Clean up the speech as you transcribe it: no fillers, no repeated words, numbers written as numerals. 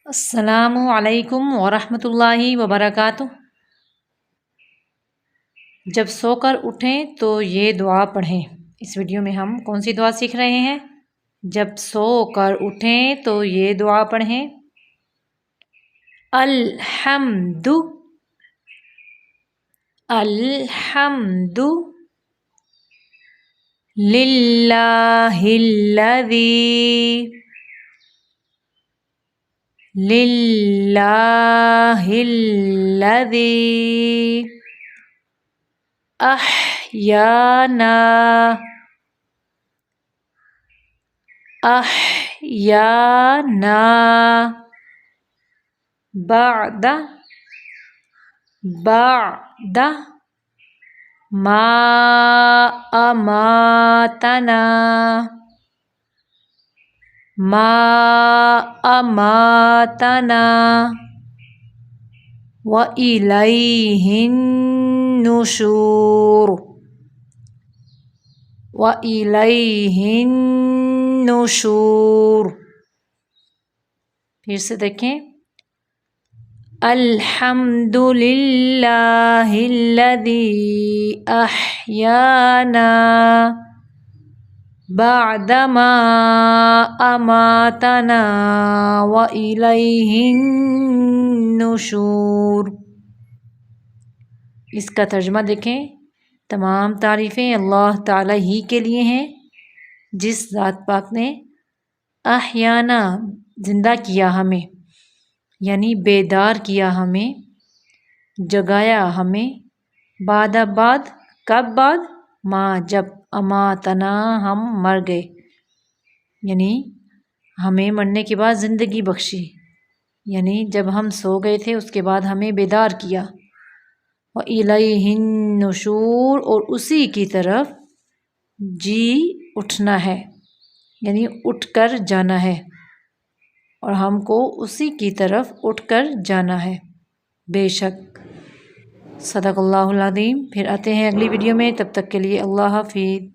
السلام علیکم ورحمۃ اللہ وبرکاتہ۔ جب سو کر اٹھیں تو یہ دعا پڑھیں۔ اس ویڈیو میں ہم کون سی دعا سیکھ رہے ہیں؟ جب سو کر اٹھیں تو یہ دعا پڑھیں۔ الحمد الحمد للہ الذی للہ الذی احیانا احیانا بعد ما اماتنا وإلیہ النشور وإلیہ النشور۔ پھر سے دیکھیں۔ الحمد للہ الذی احیانا بعد ما اماتنا وإلیہ النشور۔ اس کا ترجمہ دیکھیں۔ تمام تعریفیں اللہ تعالیٰ ہی کے لیے ہیں، جس ذات پاک نے احیانا زندہ کیا ہمیں، یعنی بیدار کیا ہمیں، جگایا ہمیں، بعد کب بعد؟ ما جب، اماتنا ہم مر گئے، یعنی ہمیں مرنے کے بعد زندگی بخشی، یعنی جب ہم سو گئے تھے اس کے بعد ہمیں بیدار کیا۔ وَإِلَيْهِ النُّشُورُ، اور اسی کی طرف جی اٹھنا ہے، یعنی اٹھ کر جانا ہے، اور ہم کو اسی کی طرف اٹھ کر جانا ہے بے شک۔ صدق اللہ العظیم۔ پھر آتے ہیں اگلی ویڈیو میں، تب تک کے لیے اللہ حافظ۔